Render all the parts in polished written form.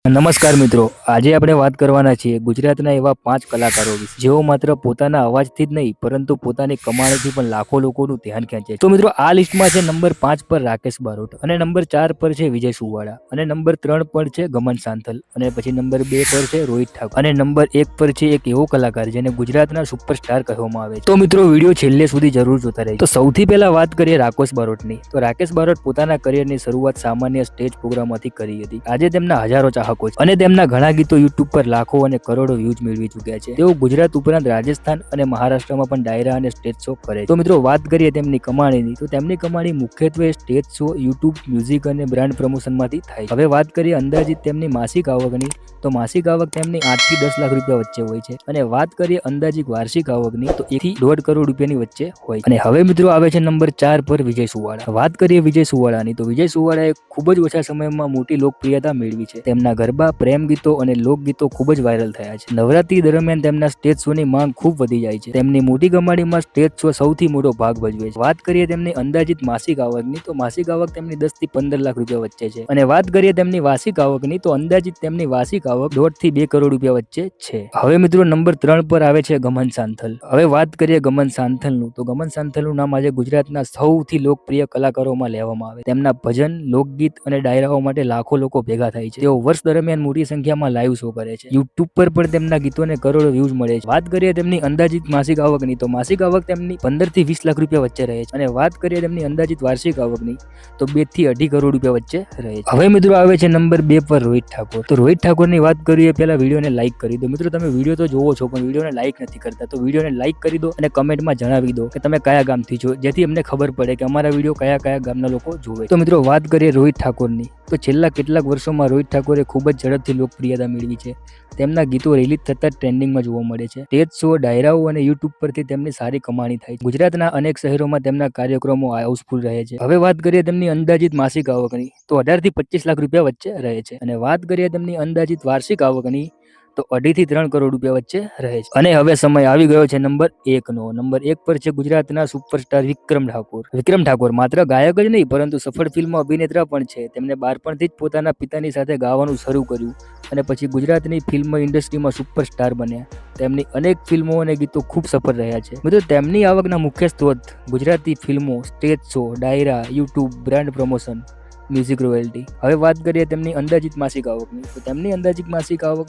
નમસ્કાર મિત્રો, આજે આપણે વાત કરવાના છીએ ગુજરાતના એવા 5 કલાકારો વિશે જેઓ માત્ર પોતાના અવાજથી જ નહીં પરંતુ પોતાની કમાણીથી પણ લાખો લોકોનું ધ્યાન ખેંચે છે. તો મિત્રો આ લિસ્ટમાં છે નંબર 5 પર રાકેશ બારોટ અને નંબર 4 પર છે વિજય સુવાળા અને નંબર 3 પર છે ગમન સાંથલ અને પછી નંબર 2 પર છે રોહિત ઠાકોર અને નંબર 1 પર છે એક એવો કલાકાર જેને ગુજરાતના સુપરસ્ટાર કહેવામાં આવે છે. તો મિત્રો વિડીયો છેલ્લે સુધી જરૂર જોતા રહેજો. તો સૌથી પહેલા વાત કરીએ રાકેશ બારોટની. તો રાકેશ બારોટ પોતાના કરિયરની શરૂઆત સામાન્ય સ્ટેજ પ્રોગ્રામમાંથી કરી હતી. આજે તેમના હજારો ચાહકો અને તેમના ઘણા ગીતો યુટ્યુબ પર લાખો અને કરોડો વ્યૂઝ મેળવી ચૂક્યા છે. તેઓ ગુજરાત ઉપરાંત રાજસ્થાન અને મહારાષ્ટ્રમાં પણ ડાયરા અને સ્ટેજ શો કરે છે. તો મિત્રો વાત કરીએ તેમની કમાણીની, તો તેમની કમાણી મુખ્યત્વે સ્ટેજ શો, યુટ્યુબ, મ્યુઝિક અને બ્રાન્ડ પ્રમોશનમાંથી થાય છે. હવે વાત કરીએ અંદાજિત તેમની માસિક આવકની, તો માસિક આવક તેમની 8 થી 10 લાખ રૂપિયા વચ્ચે હોય છે અને વાત કરીએ અંદાજિત વાર્ષિક આવકની, તો 1 થી 1.5 કરોડ રૂપિયાની વચ્ચે હોય. અને હવે મિત્રો આવે છે નંબર 4 પર વિજય સુવાળા. વાત કરીએ વિજય સુવાળાની, તો વિજય સુવાળાએ ખૂબ જ ઓછા સમયમાં મોટી લોકપ્રિયતા મેળવી છે. તેમના ગરબા, પ્રેમ ગીતો અને લોકગીતો ખૂબ જ વાયરલ થયા છે. નવરાત્રી દરમિયાન તેમના સ્ટેજ શોની માંગ ખૂબ વધી જાય છે. તેમની મોટી કમાણીમાં સ્ટેજ શો સૌથી મોટો ભાગ ભજવે છે. વાત કરીએ તેમની અંદાજિત માસિક આવકની, તો માસિક આવક તેમની 10 થી 15 લાખ રૂપિયા વચ્ચે છે અને વાત કરીએ તેમની વાર્ષિક આવકની, તો અંદાજિત તેમની વાર્ષિક આવક 1.5 થી 2 કરોડ રૂપિયા વચ્ચે છે. હવે મિત્રો નંબર 3 પર આવે છે ગમન સાંથલ. હવે વાત કરીએ ગમન સાંથલનું, તો ગમન સાંથલનું નામ આજે ગુજરાતના સૌથી લોકપ્રિય કલાકારોમાં લેવામાં આવે. તેમના ભજન, લોકગીત અને ડાયરાઓ માટે લાખો લોકો ભેગા થાય છે. તેઓ વર્ષ દરમિયાન મોટી સંખ્યામાં લાઈવ શો કરે છે. યુટ્યુબ પર પણ તેમના ગીતોને કરોડો વ્યૂઝ મળે છે. વાત કરીએ તેમની અંદાજિત માસિક આવકની, તો માસિક આવક તેમની 15 થી 20 લાખ રૂપિયા વચ્ચે રહે છે અને વાત કરીએ તેમની અંદાજિત વાર્ષિક આવકની, તો 2 થી 2.5 કરોડ રૂપિયા વચ્ચે રહે છે. હવે મિત્રો આવે છે નંબર 2 પર રોહિત ઠાકોર. તો રોહિત ઠાકોરની વાત કરીએ પહેલા વિડીયોને લાઈક કરી દો. મિત્રો તમે વિડીયો તો જોવો છો પણ વિડીયોને લાઈક નથી કરતા, તો વિડીયોને લાઈક કરી દો અને કમેન્ટમાં જણાવી દો કે તમે કયા ગામથી છો, જેથી અમને ખબર પડે કે અમારા વિડીયો કયા કયા ગામના લોકો જોવે. તો મિત્રો વાત કરીએ રોહિત ઠાકોરની, તો છેલ્લા કેટલાક વર્ષોમાં રોહિત ઠાકોરે ખૂબ જ ઝડપથી લોકપ્રિયતા મેળવી છે. તેમના ગીતો રિલીઝ થતાં ટ્રેન્ડિંગમાં જોવા મળે છે. સ્ટેજ શો, ડાયરાઓ અને યુટ્યુબ પરથી તેમની સારી કમાણી થાય છે. ગુજરાતના અનેક શહેરોમાં તેમના કાર્યક્રમો હાઉસફુલ રહે છે. હવે વાત કરીએ તેમની અંદાજિત માસિક આવકની, તો 18 થી 25 લાખ રૂપિયા વચ્ચે રહે છે અને વાત કરીએ તેમની અંદાજિત વાર્ષિક આવકની, તો 2.5 થી 3 કરોડ રૂપિયા વચ્ચે રહે છે. અને હવે સમય આવી ગયો છે નંબર 1 નો. નંબર 1 પર છે ગુજરાતના સુપરસ્ટાર વિક્રમ ઠાકોર. વિક્રમ ઠાકોર માત્ર ગાયક જ નહીં પરંતુ સફળ ફિલ્મ અભિનેતા પણ છે. તેમને બાળપણથી જ પોતાના પિતાની સાથે ગાવાનું શરૂ કર્યું અને પછી ગુજરાતની ફિલ્મ ઇન્ડસ્ટ્રીમાં સુપરસ્ટાર બન્યા. તેમની અનેક ફિલ્મો અને ગીતો ખૂબ સફળ રહ્યા છે. મિત્રો તેમની આવકના મુખ્ય સ્ત્રોત ગુજરાતી ફિલ્મો, સ્ટેજ શો, ડાયરા, YouTube, brand promotion, music royalty. હવે વાત કરીએ તેમની અંદાજિત માસિક આવકની, તો તેમની અંદાજિત માસિક આવક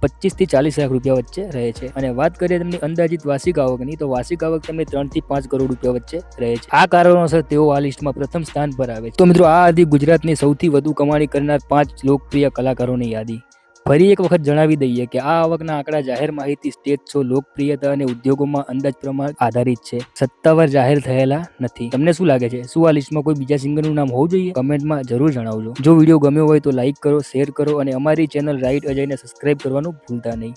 25 થી 40 લાખ રૂપિયા વચ્ચે રહે છે અને વાત કરીએ તેમની અંદાજિત વાર્ષિક આવકની, તો વાર્ષિક આવક તેમની 3 થી 5 કરોડ રૂપિયા વચ્ચે રહે છે. આ કારણોસર તેઓ આ લિસ્ટમાં પ્રથમ સ્થાન પર આવે છે. તો મિત્રો આ હતી ગુજરાતની સૌથી વધુ કમાણી કરનાર 5 લોકપ્રિય કલાકારોની યાદી. ફરી એક વખત જણાવી દઈએ કે આ આવકના આંકડા જાહેર માહિતી, સ્ટેજ શો, લોકપ્રિયતા અને ઉદ્યોગોમાં અંદાજ પ્રમાણ આધારિત છે, સત્તાવાર જાહેર થયેલા નથી. તમને શું લાગે છે, શું આ લિસ્ટમાં કોઈ બીજા સિંગરનું નામ હોવું જોઈએ? કમેન્ટમાં જરૂર જણાવજો. જો વિડીયો ગમ્યો હોય તો લાઈક કરો, શેર કરો અને અમારી ચેનલ રાઈટ અજયને સબસ્ક્રાઇબ કરવાનું ભૂલતા નહીં.